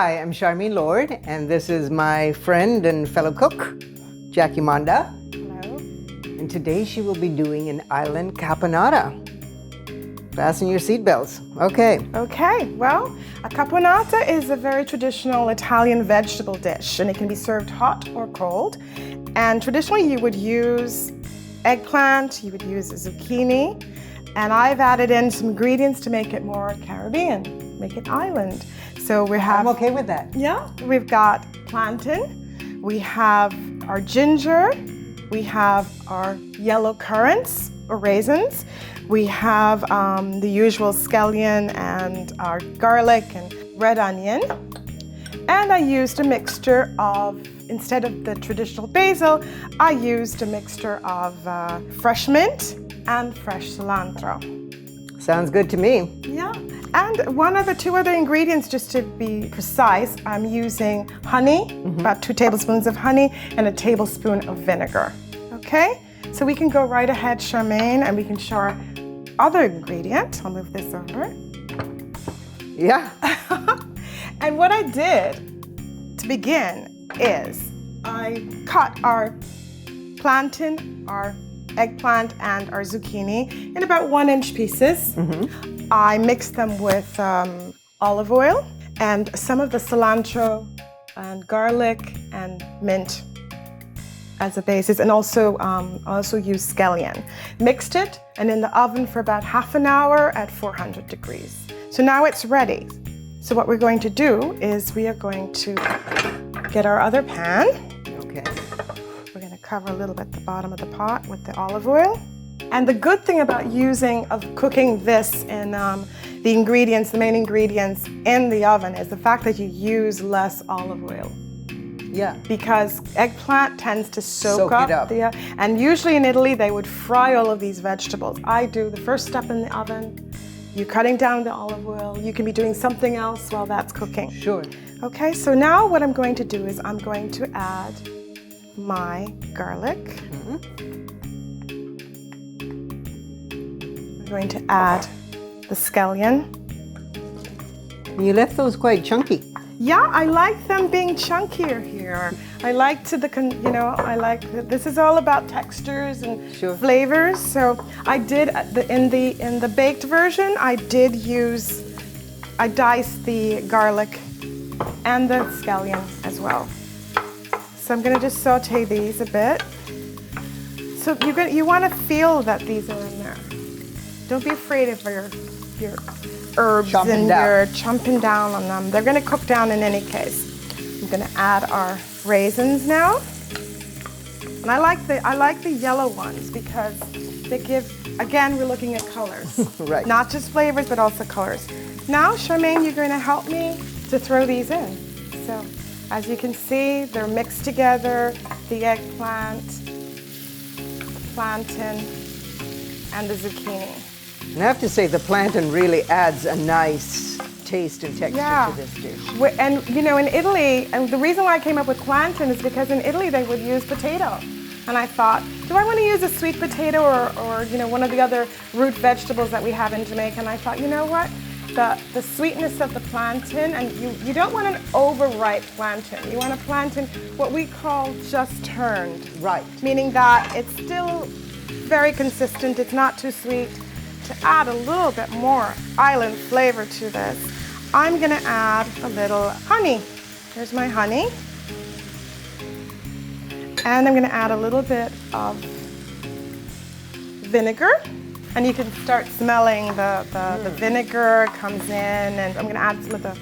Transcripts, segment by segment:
Hi, I'm Charmaine Lord, and this is my friend and fellow cook, Jackie Monda. Hello. And today she will be doing an island caponata. Fasten your seatbelts. Okay. Okay, well, a caponata is a very traditional Italian vegetable dish, and it can be served hot or cold. And traditionally you would use eggplant, you would use zucchini, and I've added in some ingredients to make it more Caribbean, make it island. So we have... I'm okay with that. Yeah, we've got plantain, we have our ginger, we have our yellow currants or raisins, we have the usual scallion and our garlic and red onion. And I used a mixture of, instead of the traditional basil, I used a mixture of fresh mint and fresh cilantro. Sounds good to me. Yeah, and two other ingredients, just to be precise. I'm using honey, about 2 tablespoons of honey, and a tablespoon of vinegar. Okay, so we can go right ahead, Charmaine, and we can show our other ingredient. I'll move this over. Yeah. And what I did to begin is I cut our plantain, our eggplant, and our zucchini in about 1-inch pieces. I mixed them with olive oil and some of the cilantro and garlic and mint as a basis, and also used scallion. Mixed it and in the oven for about half an hour at 400 degrees. So now it's ready. So what we're going to do is we are going to get our other pan. Okay. We're going to cover a little bit the bottom of the pot with the olive oil. And the good thing about cooking this in the main ingredients in the oven is the fact that you use less olive oil. Yeah. Because eggplant tends to soak it up. And usually in Italy they would fry all of these vegetables. I do the first step in the oven. You're cutting down the olive oil. You can be doing something else while that's cooking. Sure. Okay, so now what I'm going to do is I'm going to add my garlic. I'm going to add the scallion. You left those quite chunky. Yeah, I like them being chunkier here. I like this is all about textures and flavors. So I did in the baked version, I diced the garlic and the scallion as well. So I'm gonna just saute these a bit. So you want to feel that these are in there. Don't be afraid of your herbs you're chomping down on them. They're going to cook down in any case. I'm going to add our raisins now. And I like the yellow ones because they give, again, we're looking at colors. Right. Not just flavors, but also colors. Now, Charmaine, you're going to help me to throw these in. So, as you can see, they're mixed together, the eggplant, the plantain, and the zucchini. And I have to say, the plantain really adds a nice taste and texture to this dish. And in Italy, and the reason why I came up with plantain is because in Italy they would use potato. And I thought, do I want to use a sweet potato or one of the other root vegetables that we have in Jamaica? And I thought, you know what? The sweetness of the plantain, and you don't want an overripe plantain. You want a plantain, what we call just turned. Right. Meaning that it's still very consistent, it's not too sweet. To add a little bit more island flavor to this, I'm gonna add a little honey. Here's my honey. And I'm gonna add a little bit of vinegar. And you can start smelling the vinegar comes in, and I'm gonna add some of the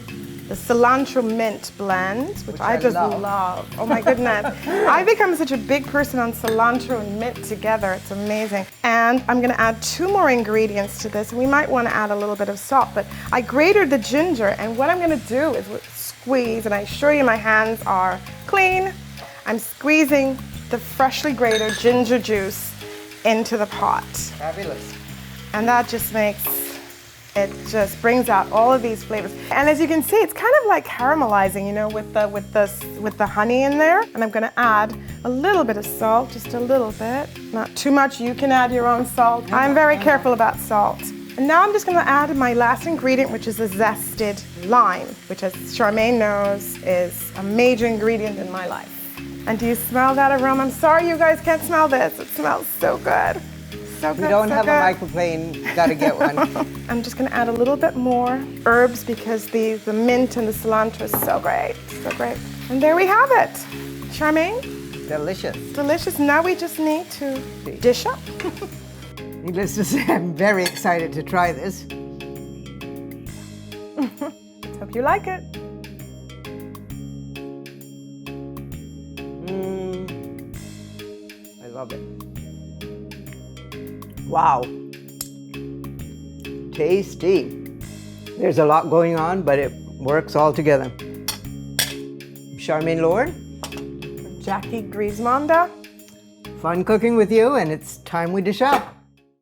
cilantro mint blend, which I just love. Oh my goodness. I've become such a big person on cilantro and mint together. It's amazing. And I'm gonna add 2 more ingredients to this. We might wanna add a little bit of salt, but I grated the ginger, and what I'm gonna do is squeeze, and I assure you my hands are clean. I'm squeezing the freshly grated ginger juice into the pot. Fabulous. And that just just brings out all of these flavors. And as you can see, it's kind of like caramelizing, with the honey in there. And I'm gonna add a little bit of salt, just a little bit. Not too much, you can add your own salt. I'm very careful about salt. And now I'm just going to add my last ingredient, which is a zested lime, which, as Charmaine knows, is a major ingredient in my life. And do you smell that aroma? I'm sorry you guys can't smell this. It smells so good. So good, We don't so have good. a microplane, gotta get one. I'm just going to add a little bit more herbs because the mint and the cilantro is so great, so great. And there we have it. Charmaine? Delicious. Delicious. Now we just need to dish up. Needless to say, I'm very excited to try this. Hope you like it. I love it. Wow. Tasty. There's a lot going on, but it works all together. Charmaine Lord, Jackie Griezmonda. fun cooking with you, and it's time we dish up.